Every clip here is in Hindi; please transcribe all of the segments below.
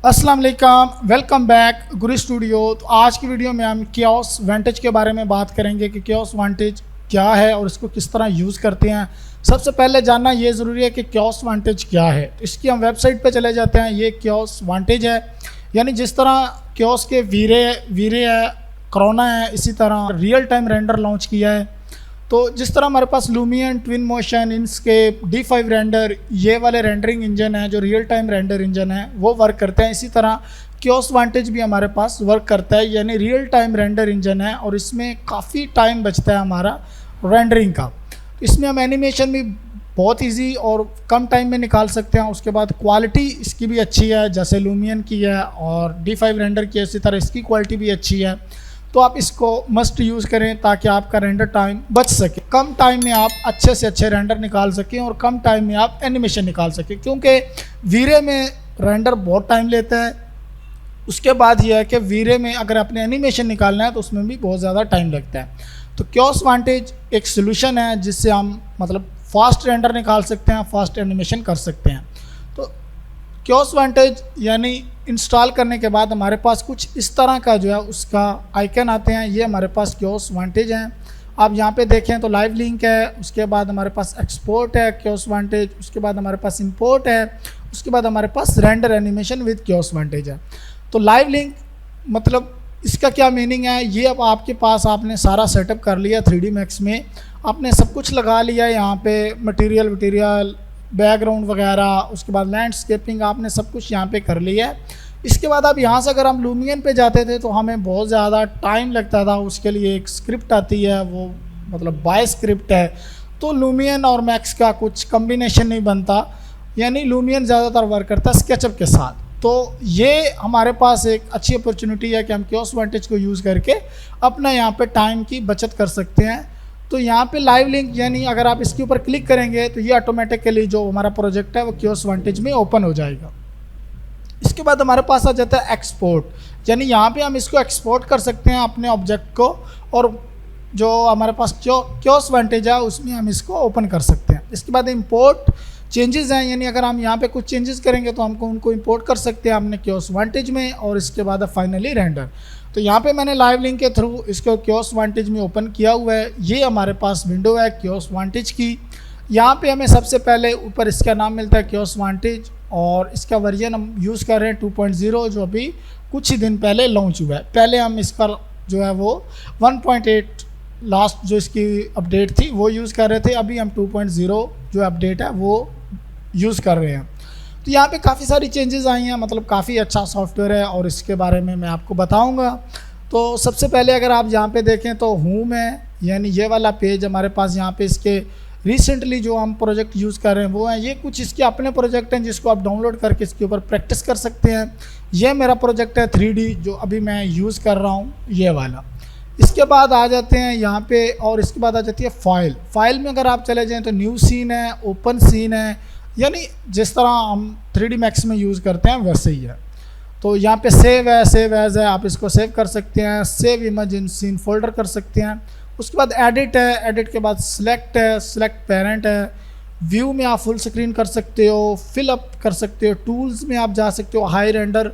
अस्सलाम वालेकुम, वेलकम बैक गुरी स्टूडियो। तो आज की वीडियो में हम क्योस वांटेज के बारे में बात करेंगे कि क्योस वांटेज क्या है और इसको किस तरह यूज़ करते हैं। सबसे पहले जानना ये ज़रूरी है कि क्योस वांटेज क्या है। तो इसकी हम वेबसाइट पे चले जाते हैं। ये क्योस वांटेज है, यानी जिस तरह क्योस के वीरे वीरे है, कोरोना है, इसी तरह रियल टाइम रेंडर लॉन्च किया है। तो जिस तरह हमारे पास Lumion, Twinmotion, Enscape, D5 render, ये वाले रेंडरिंग इंजन है जो रियल टाइम रेंडर इंजन है वो वर्क करते हैं। इसी तरह क्योस वांटेज भी हमारे पास वर्क करता है, यानी रियल टाइम रेंडर इंजन है और इसमें काफ़ी टाइम बचता है हमारा रेंडरिंग का। इसमें हम एनिमेशन भी बहुत इजी और कम टाइम में निकाल सकते हैं। उसके बाद क्वालिटी इसकी भी अच्छी है, जैसे लूमियन की है और D5 रेंडर की है, इसी तरह इसकी क्वालिटी भी अच्छी है। तो आप इसको मस्ट यूज़ करें ताकि आपका रेंडर टाइम बच सके, कम टाइम में आप अच्छे से अच्छे रेंडर निकाल सकें और कम टाइम में आप एनिमेशन निकाल सकें, क्योंकि वीरे में रेंडर बहुत टाइम लेता है। उसके बाद यह है कि वीरे में अगर अपने एनिमेशन निकालना है तो उसमें भी बहुत ज़्यादा टाइम लगता है। तो क्योस वांटेज एक सोल्यूशन है जिससे हम मतलब फास्ट रेंडर निकाल सकते हैं, फास्ट एनिमेशन कर सकते हैं। तो क्योस वांटेज यानी इंस्टॉल करने के बाद हमारे पास कुछ इस तरह का जो है उसका आइकन आते हैं। ये हमारे पास क्योस वांटेज हैं। आप यहाँ पे देखें तो लाइव लिंक है, उसके बाद हमारे पास एक्सपोर्ट है क्योस वांटेज, उसके बाद हमारे पास इंपोर्ट है, उसके बाद हमारे पास render animation with Chaos Vantage है। तो लाइव लिंक मतलब इसका क्या मीनिंग है, ये अब आपके पास आपने सारा सेटअप कर लिया 3D मैक्स में, आपने सब कुछ लगा लिया यहाँ पे, मटेरियल बैकग्राउंड वगैरह, उसके बाद लैंडस्केपिंग, आपने सब कुछ यहाँ पे कर लिया है। इसके बाद अब यहाँ से अगर हम लूमियन पे जाते थे तो हमें बहुत ज़्यादा टाइम लगता था। उसके लिए एक स्क्रिप्ट आती है, वो मतलब बाय स्क्रिप्ट है। तो लूमियन और मैक्स का कुछ कम्बिनेशन नहीं बनता, यानी लूमियन ज़्यादातर वर्क करता है स्केचअप के साथ। तो ये हमारे पास एक अच्छी अपॉर्चुनिटी है कि हम क्योस वांटेज को यूज़ करके अपना यहाँ पर टाइम की बचत कर सकते हैं। तो यहाँ पे लाइव लिंक यानी अगर आप इसके ऊपर क्लिक करेंगे तो ये ऑटोमेटिकली जो हमारा प्रोजेक्ट है वो क्योस वांटेज में ओपन हो जाएगा। इसके बाद हमारे पास आ जाता है एक्सपोर्ट, यानी यहाँ पे हम इसको एक्सपोर्ट कर सकते हैं अपने ऑब्जेक्ट को, और जो हमारे पास क्योस वांटेज है उसमें हम इसको ओपन कर सकते हैं। इसके बाद इंपोर्ट चेंजेस हैं, यानी अगर हम यहाँ पे कुछ चेंजेस करेंगे तो हमको उनको इंपोर्ट कर सकते हैं अपने क्योस वांटेज में। और इसके बाद फाइनली रेंडर। तो यहाँ पे मैंने लाइव लिंक के थ्रू इसको क्योस वांटेज में ओपन किया हुआ है। ये हमारे पास विंडो है क्योस वांटेज की। यहाँ पे हमें सबसे पहले ऊपर इसका नाम मिलता है क्योस वांटेज और इसका वर्जन हम यूज़ कर रहे हैं 2.0, जो अभी कुछ ही दिन पहले लॉन्च हुआ है। पहले हम इसका जो है वो 1.8 लास्ट जो इसकी अपडेट थी वो यूज़ कर रहे थे। अभी हम 2.0 जो अपडेट है वो यूज़ कर रहे हैं। तो यहाँ पे काफ़ी सारी चेंजेस आई हैं, मतलब काफ़ी अच्छा सॉफ्टवेयर है और इसके बारे में मैं आपको बताऊँगा। तो सबसे पहले अगर आप यहाँ पे देखें तो होम है, यानी ये वाला पेज हमारे पास। यहाँ पे इसके रिसेंटली जो हम प्रोजेक्ट यूज़ कर रहे हैं वो है, ये कुछ इसके अपने प्रोजेक्ट हैं जिसको आप डाउनलोड करके इसके ऊपर प्रैक्टिस कर सकते हैं। ये मेरा प्रोजेक्ट है 3D जो अभी मैं यूज़ कर रहा हूँ, ये वाला। इसके बाद आ जाते हैं यहाँ पे, और इसके बाद आ जाती है फाइल में अगर आप चले जाएँ तो न्यू सीन है, ओपन सीन है, यानी जिस तरह हम 3D मैक्स में यूज़ करते हैं वैसे ही है। तो यहाँ पे सेव है, सेव एज है, आप इसको सेव कर सकते हैं, save image in scene folder कर सकते हैं। उसके बाद एडिट है, एडिट के बाद सिलेक्ट है, सिलेक्ट पेरेंट है, व्यू में आप फुल स्क्रीन कर सकते हो, फिल अप कर सकते हो, टूल्स में आप जा सकते हो, हाई रेंडर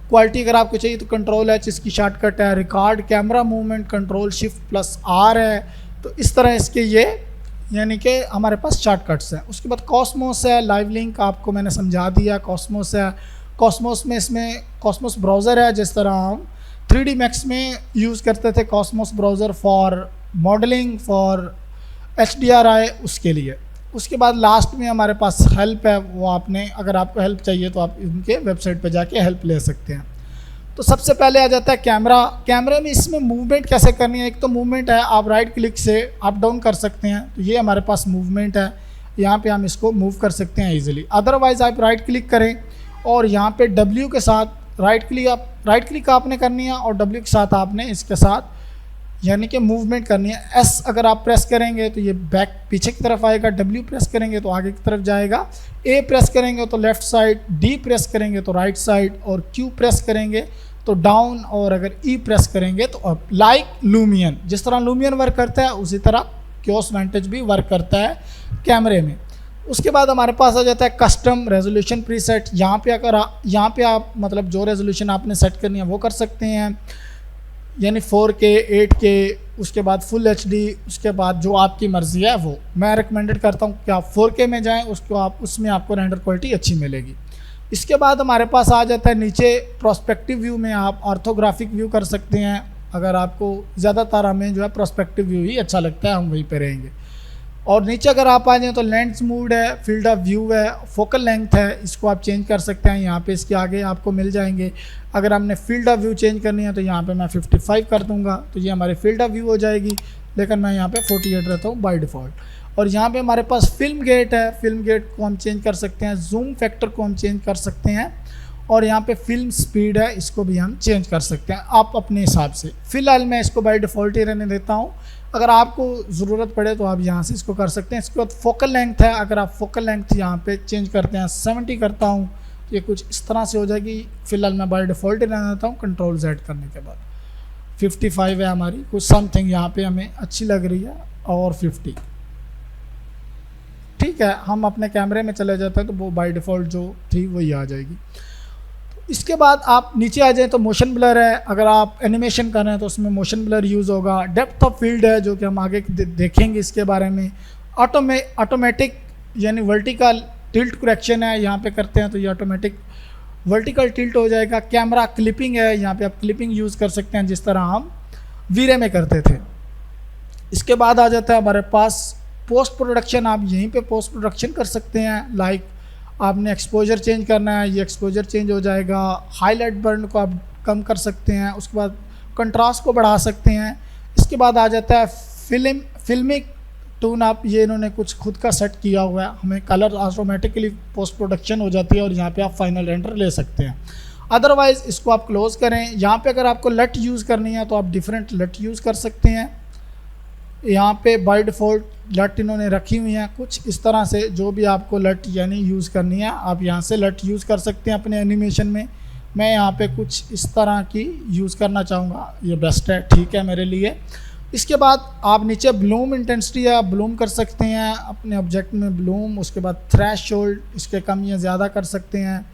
क्वालिटी अगर आपको चाहिए तो कंट्रोल H इसकी शॉर्टकट है, record camera movement control Shift+R है। तो इस तरह इसके ये यानी कि हमारे पास शॉर्टकट्स हैं। उसके बाद कॉस्मोस है, लाइव लिंक आपको मैंने समझा दिया। कॉस्मोस है, कॉस्मोस में इसमें कॉस्मोस ब्राउज़र है, जिस तरह हम 3D मैक्स में यूज़ करते थे Cosmos browser for modelling, for HDRI, उसके लिए। उसके बाद लास्ट में हमारे पास हेल्प है, वो आपने अगर आपको हेल्प चाहिए तो आप इनके वेबसाइट पर जाके हेल्प ले सकते हैं। तो सबसे पहले आ जाता है कैमरा। कैमरे में इसमें मूवमेंट कैसे करनी है। एक तो मूवमेंट है, आप राइट क्लिक से अप डाउन कर सकते हैं, तो ये हमारे पास मूवमेंट है, यहाँ पे हम इसको मूव कर सकते हैं इजीली। अदरवाइज़ आप राइट क्लिक करें और यहाँ पे W के साथ राइट क्लिक आपने करनी है और W के साथ आपने इसके साथ यानी कि मूवमेंट करनी है। S अगर आप प्रेस करेंगे तो ये बैक पीछे की तरफ आएगा, W प्रेस करेंगे तो आगे की तरफ जाएगा, A प्रेस करेंगे तो लेफ़्ट साइड, D प्रेस करेंगे तो राइट साइड, और Q प्रेस करेंगे तो डाउन, और अगर E प्रेस करेंगे तो अप। लाइक लूमियन, जिस तरह लूमियन वर्क करता है उसी तरह क्योस वांटेज भी वर्क करता है कैमरे में। उसके बाद हमारे पास आ जाता है कस्टम रेजोल्यूशन प्रीसेट। यहाँ पे अगर यहाँ पे आप मतलब जो रेजोल्यूशन आपने सेट करनी है वो कर सकते हैं, यानी 4K 8K, उसके बाद फुल HD, उसके बाद जो आपकी मर्ज़ी है वो। मैं रिकमेंडेड करता हूँ कि आप 4K में जाएं, उसको आप उसमें आपको रेंडर क्वालिटी अच्छी मिलेगी। इसके बाद हमारे पास आ जाता है नीचे प्रोस्पेक्टिव व्यू में आप ऑर्थोग्राफिक व्यू कर सकते हैं। अगर आपको ज़्यादातर हमें जो है प्रोस्पेक्टिव व्यू ही अच्छा लगता है, हम वहीं पे रहेंगे। और नीचे अगर आप आ जाएँ तो लेंस मूड है, फील्ड ऑफ व्यू है, फोकल लेंथ है, इसको आप चेंज कर सकते हैं। यहाँ पे इसके आगे आपको मिल जाएंगे। अगर हमने फील्ड ऑफ व्यू चेंज करनी है तो यहाँ पे मैं 55 कर दूँगा, तो ये हमारी फील्ड ऑफ व्यू हो जाएगी। लेकिन मैं यहाँ पे 48 रहता हूँ बाय डिफ़ॉल्ट। और यहाँ पे हमारे पास फिल्म गेट है, फिल्म गेट को हम चेंज कर सकते हैं, जूम फैक्टर को हम चेंज कर सकते हैं, और यहाँ पे फिल्म स्पीड है, इसको भी हम चेंज कर सकते हैं आप अपने हिसाब से। फ़िलहाल मैं इसको बाय डिफ़ॉल्ट ही रहने देता हूँ। अगर आपको ज़रूरत पड़े तो आप यहाँ से इसको कर सकते हैं। इसके बाद फोकल लेंथ है, अगर आप फोकल लेंथ यहाँ पे चेंज करते हैं, 70 करता हूँ, तो ये कुछ इस तरह से हो जाएगी। फ़िलहाल मैं बाय डिफ़ॉल्ट ही रहने देता हूँ। कंट्रोल Z करने के बाद 55 है हमारी, कुछ समथिंग यहाँ पे हमें अच्छी लग रही है, और 50 ठीक है। हम अपने कैमरे में चले जाते हैं तो वो बाय डिफ़ॉल्ट जो थी वही आ जाएगी। इसके बाद आप नीचे आ जाएं तो मोशन ब्लर है, अगर आप एनिमेशन कर रहे हैं तो उसमें मोशन ब्लर यूज़ होगा। डेप्थ ऑफ फील्ड है, जो कि हम आगे देखेंगे इसके बारे में। ऑटोमेटिक यानी वर्टिकल टिल्ट करेक्शन है, यहाँ पे करते हैं तो ये ऑटोमेटिक वर्टिकल टिल्ट हो जाएगा। कैमरा क्लिपिंग है, यहाँ पे आप क्लिपिंग यूज़ कर सकते हैं जिस तरह हम वीरे में करते थे। इसके बाद आ जाता है हमारे पास पोस्ट प्रोडक्शन। आप यहीं पे पोस्ट प्रोडक्शन कर सकते हैं। लाइक आपने एक्सपोजर चेंज करना है, ये एक्सपोजर चेंज हो जाएगा। हाईलाइट बर्न को आप कम कर सकते हैं, उसके बाद कंट्रास्ट को बढ़ा सकते हैं। इसके बाद आ जाता है फिल्मिक टून। आप ये इन्होंने कुछ खुद का सेट किया हुआ है, हमें कलर ऑटोमेटिकली पोस्ट प्रोडक्शन हो जाती है, और यहाँ पे आप फाइनल रेंडर ले सकते हैं। अदरवाइज़ इसको आप क्लोज करें। यहाँ पे अगर आपको लट यूज़ करनी है तो आप डिफरेंट लट यूज़ कर सकते हैं। यहाँ पे बाय डिफ़ॉल्ट लट इन्होंने रखी हुई हैं कुछ इस तरह से। जो भी आपको लट यानी यूज़ करनी है आप यहाँ से लट यूज़ कर सकते हैं अपने एनिमेशन में। मैं यहाँ पे कुछ इस तरह की यूज़ करना चाहूँगा, ये बेस्ट है, ठीक है मेरे लिए। इसके बाद आप नीचे ब्लूम इंटेंसिटी है, आप ब्लूम कर सकते हैं अपने ऑब्जेक्ट में ब्लूम। उसके बाद थ्रेशोल्ड, इसके कम या ज़्यादा कर सकते हैं।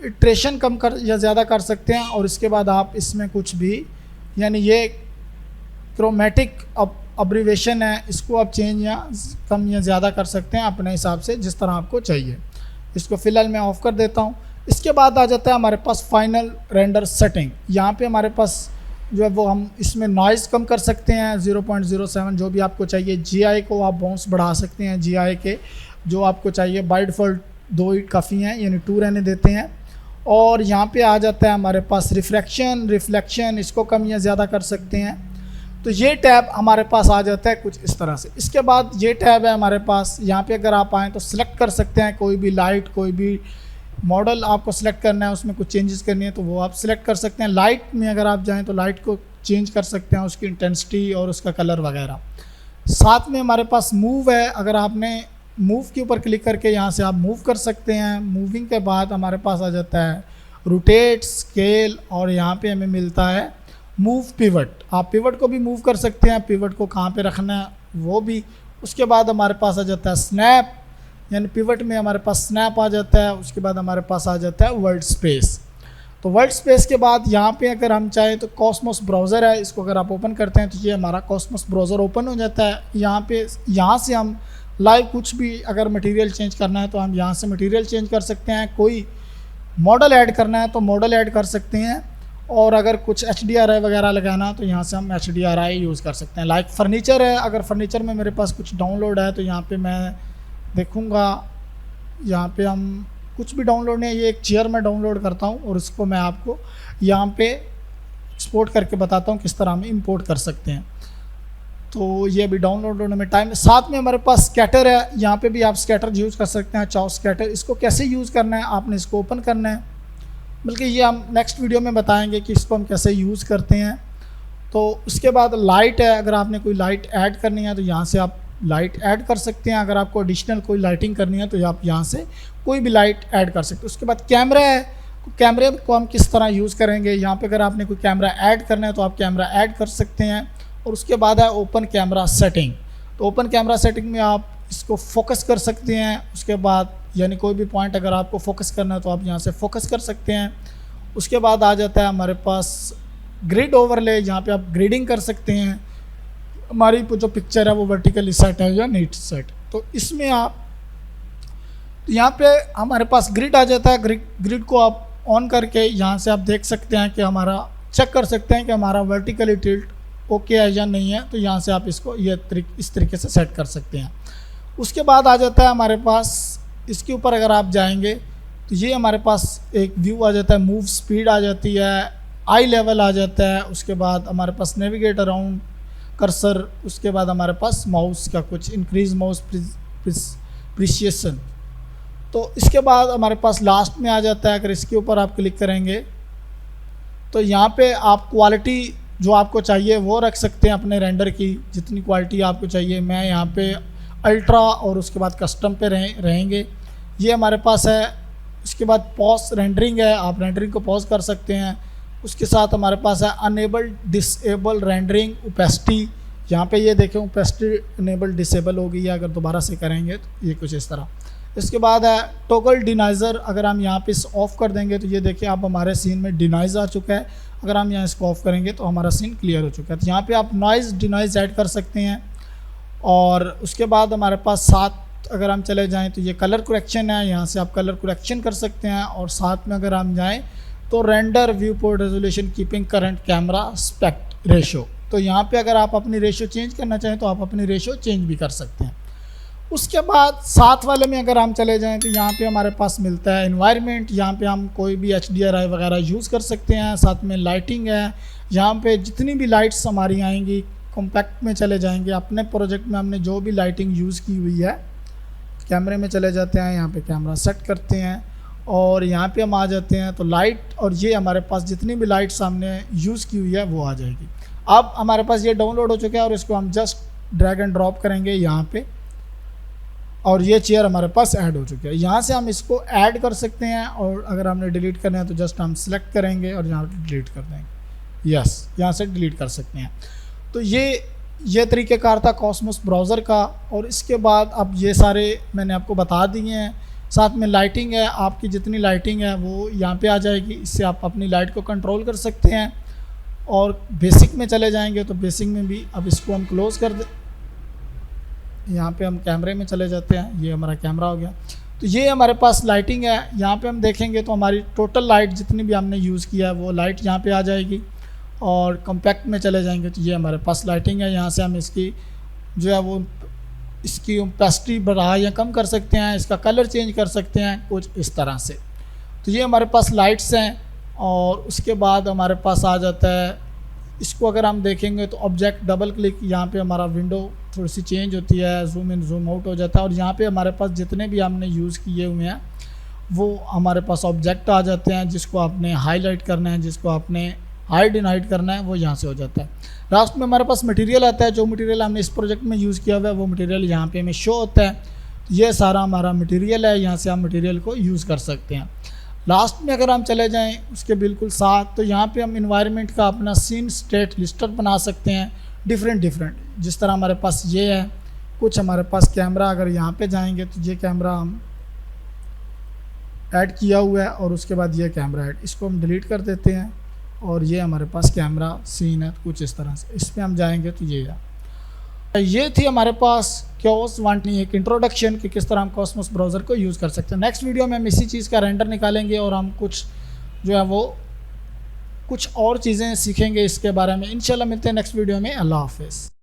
इटरेशन कम कर या ज़्यादा कर सकते हैं। और इसके बाद आप इसमें कुछ भी यानी ये क्रोमेटिक अब्रीवेशन है, इसको आप चेंज या कम या ज़्यादा कर सकते हैं अपने हिसाब से जिस तरह आपको चाहिए। इसको फ़िलहाल मैं ऑफ़ कर देता हूँ। इसके बाद आ जाता है हमारे पास फाइनल रेंडर सेटिंग। यहाँ पे हमारे पास जो है वो हम इसमें नॉइज़ कम कर सकते हैं 0.07 जो भी आपको चाहिए। GI को आप बाउंस बढ़ा सकते हैं, GI के जो आपको चाहिए। बाय डिफ़ॉल्ट 2 ही काफ़ी हैं, यानी 2 रहने देते हैं। और यहाँ पे आ जाता है हमारे पास रिफ्लेक्शन, इसको कम या ज़्यादा कर सकते हैं। तो ये टैब हमारे पास आ जाता है कुछ इस तरह से। इसके बाद ये टैब है हमारे पास, यहाँ पे अगर आप आएँ तो सिलेक्ट कर सकते हैं कोई भी लाइट, कोई भी मॉडल आपको सिलेक्ट करना है, उसमें कुछ चेंजेस करनी है तो वो आप सिलेक्ट कर सकते हैं। लाइट में अगर आप जाएँ तो लाइट को चेंज कर सकते हैं, उसकी इंटेंसिटी और उसका कलर वगैरह। साथ में हमारे पास मूव है, अगर आपने मूव के ऊपर क्लिक करके यहाँ से आप मूव कर सकते हैं। मूविंग के बाद हमारे पास आ जाता है रोटेट, स्केल, और यहाँ पे हमें मिलता है मूव पिवट। आप पिवट को भी मूव कर सकते हैं, पिवट को कहाँ पे रखना है वो भी। उसके बाद हमारे पास आ जाता है स्नैप, यानी पिवट में हमारे पास स्नैप आ जाता है। उसके बाद हमारे पास आ जाता है वर्ल्ड स्पेस। तो वर्ल्ड स्पेस के बाद यहाँ पे अगर हम चाहें तो कॉस्मोस ब्राउज़र है, इसको अगर आप ओपन करते हैं तो ये हमारा कॉस्मोस ब्राउज़र ओपन हो जाता है। यहाँ से हम लाइव कुछ भी अगर मटेरियल चेंज करना है तो हम यहाँ से मटेरियल चेंज कर सकते हैं। कोई मॉडल ऐड करना है तो मॉडल ऐड कर सकते हैं। और अगर कुछ HDRI वगैरह लगाना तो यहाँ से हम HDRI यूज़ कर सकते हैं। लाइक फर्नीचर है, अगर फर्नीचर में मेरे पास कुछ डाउनलोड है तो यहाँ पे मैं देखूँगा, यहाँ पे हम कुछ भी डाउनलोड नहीं है, ये एक चेयर में डाउनलोड करता हूँ और उसको मैं आपको यहाँ पे एक्सपोर्ट करके बताता हूँ किस तरह हम इंपोर्ट कर सकते हैं। तो ये भी डाउनलोड होने में टाइम। साथ में हमारे पास स्कैटर है, यहाँ पे भी आप स्कैटर यूज़ कर सकते हैं, चाउ स्कैटर। इसको कैसे यूज़ करना है, आपने इसको ओपन करना है, बल्कि ये हम नेक्स्ट वीडियो में बताएंगे कि इसको हम कैसे यूज़ करते हैं। तो उसके बाद लाइट है, अगर आपने कोई लाइट ऐड करनी है तो यहाँ से आप लाइट ऐड कर सकते हैं। अगर आपको एडिशनल कोई लाइटिंग करनी है तो आप यहाँ से कोई भी लाइट ऐड कर सकते हैं। उसके बाद कैमरा है, कैमरे को हम किस तरह यूज़ करेंगे, यहाँ पे अगर आपने कोई कैमरा ऐड करना है तो आप कैमरा ऐड कर सकते हैं। और उसके बाद है ओपन कैमरा सेटिंग। तो ओपन कैमरा सेटिंग में आप इसको फोकस कर सकते हैं। उसके बाद यानी कोई भी पॉइंट अगर आपको फोकस करना है तो आप यहाँ से फोकस कर सकते हैं। उसके बाद आ जाता है हमारे पास ग्रिड ओवरले, जहाँ पे आप ग्रिडिंग कर सकते हैं। हमारी जो पिक्चर है वो वर्टिकली सेट है या नीट सेट, तो इसमें आप यहाँ पे हमारे पास ग्रिड आ जाता है। ग्रिड को आप ऑन करके यहाँ से आप देख सकते हैं कि हमारा चेक कर सकते हैं कि हमारा वर्टिकली टिल्ट ओके है या नहीं है। तो यहाँ से आप इसको इस तरीके से सेट कर सकते हैं। उसके बाद आ जाता है हमारे पास, इसके ऊपर अगर आप जाएंगे तो ये हमारे पास एक व्यू आ जाता है, मूव स्पीड आ जाती है, आई लेवल आ जाता है। उसके बाद हमारे पास नेविगेट अराउंड कर्सर, उसके बाद हमारे पास माउस का कुछ इंक्रीज माउस प्रिसिएशन। तो इसके बाद हमारे पास लास्ट में आ जाता है, अगर इसके ऊपर आप क्लिक करेंगे तो यहाँ पे आप क्वालिटी जो आपको चाहिए वो रख सकते हैं अपने रेंडर की, जितनी क्वालिटी आपको चाहिए। मैं यहाँ पे अल्ट्रा और उसके बाद कस्टम पे रहेंगे। ये हमारे पास है। उसके बाद पॉज रेंडरिंग है, आप रेंडरिंग को पॉज कर सकते हैं। उसके साथ हमारे पास है अनेबल डिसेबल रेंडरिंग ओपेसिटी। यहाँ पे ये देखें ओपेसिटी अनेबल डिसेबल हो गई है, अगर दोबारा से करेंगे तो ये कुछ इस तरह। इसके बाद है टॉगल डिनाइज़र, अगर हम यहाँ पे इस ऑफ़ कर देंगे तो ये देखिए आप हमारे सीन में डिनाइज आ चुका है। अगर हम यहाँ इसको ऑफ़ करेंगे तो हमारा सीन क्लियर हो चुका है। तो यहाँ पे आप नॉइज़ डिनाइज ऐड कर सकते हैं। और उसके बाद हमारे पास साथ अगर हम चले जाएं तो ये कलर करेक्शन है, यहाँ से आप कलर करेक्शन कर सकते हैं। और साथ में अगर हम जाएं तो render view port resolution keeping current camera aspect ratio, तो यहाँ पे अगर आप अपनी रेशो चेंज करना चाहें तो आप अपनी रेशो चेंज भी कर सकते हैं। उसके बाद साथ वाले में अगर हम चले जाएं तो यहाँ पे हमारे पास मिलता है एनवायरनमेंट, यहाँ पे हम कोई भी HDRI वगैरह यूज़ कर सकते हैं। साथ में लाइटिंग है, यहाँ पे जितनी भी लाइट्स हमारी आएंगी। कॉम्पैक्ट में चले जाएंगे, अपने प्रोजेक्ट में हमने जो भी लाइटिंग यूज़ की हुई है, कैमरे में चले जाते हैं, यहाँ पे कैमरा सेट करते हैं और यहाँ पे हम आ जाते हैं तो लाइट, और ये हमारे पास जितनी भी लाइट्स हमने यूज़ की हुई है वो आ जाएगी। अब हमारे पास ये डाउनलोड हो चुका है और इसको हम जस्ट ड्रैग एंड ड्रॉप करेंगे यहाँ पे और ये चेयर हमारे पास ऐड हो चुकी है। यहाँ से हम इसको ऐड कर सकते हैं और अगर हमने डिलीट करना है तो जस्ट हम सिलेक्ट करेंगे और यहाँ पे डिलीट कर देंगे। यस, यहाँ से डिलीट कर सकते हैं। तो ये तरीक़ेकार था कॉस्मोस ब्राउज़र का। और इसके बाद अब ये सारे मैंने आपको बता दिए हैं। साथ में लाइटिंग है, आपकी जितनी लाइटिंग है वो यहाँ पे आ जाएगी। इससे आप अपनी लाइट को कंट्रोल कर सकते हैं। और बेसिक में चले जाएंगे तो बेसिक में भी अब इसको हम क्लोज़ कर दे, यहाँ पे हम कैमरे में चले जाते हैं। ये हमारा कैमरा हो गया। तो ये हमारे पास लाइटिंग है। यहाँ पे हम देखेंगे तो हमारी टोटल लाइट जितनी भी हमने यूज़ किया है वो लाइट यहाँ पे आ जाएगी। और कॉम्पैक्ट में चले जाएंगे तो ये हमारे पास लाइटिंग है। यहाँ से हम इसकी जो है वो इसकी ओपेसिटी बढ़ा या कम कर सकते हैं, इसका कलर चेंज कर सकते हैं कुछ इस तरह से। तो ये हमारे पास लाइट्स हैं। और उसके बाद हमारे पास आ जाता है, इसको अगर हम देखेंगे तो ऑब्जेक्ट डबल क्लिक, यहाँ पे हमारा विंडो थोड़ी सी चेंज होती है, जूम इन जूम आउट हो जाता है। और यहाँ पे हमारे पास जितने भी हमने यूज़ किए हुए हैं वो हमारे पास ऑब्जेक्ट आ जाते हैं, जिसको आपने हाईलाइट करना है, जिसको आपने हाइड एंड हाइड करना है, वो यहाँ से हो जाता है। लास्ट में हमारे पास मटेरियल आता है। जो मटेरियल हमने इस प्रोजेक्ट में यूज़ किया हुआ है वो मटेरियल यहाँ पे हमें शो होता है। ये सारा हमारा मटेरियल है, यहाँ से हम मटेरियल को यूज़ कर सकते हैं। लास्ट में अगर हम चले जाएं उसके बिल्कुल साथ, तो यहाँ पे हम इन्वायरमेंट का अपना सीन स्टेट लिस्टर बना सकते हैं डिफरेंट। जिस तरह हमारे पास ये है, कुछ हमारे पास कैमरा, अगर यहाँ पे जाएंगे तो ये कैमरा हम ऐड किया हुआ है और उसके बाद ये कैमरा ऐड, इसको हम डिलीट कर देते हैं। और ये हमारे पास कैमरा सीन है कुछ इस तरह से। इस पर हम जाएंगे तो ये थी हमारे पास क्योस वांटनी एक इंट्रोडक्शन कि किस तरह हम कॉस्मोस ब्राउज़र को यूज़ कर सकते हैं। नेक्स्ट वीडियो में हम इसी चीज़ का रेंडर निकालेंगे और हम कुछ जो है वो कुछ और चीज़ें सीखेंगे इसके बारे में। इंशाल्लाह मिलते हैं नेक्स्ट वीडियो में। अल्लाह हाफ़िज़।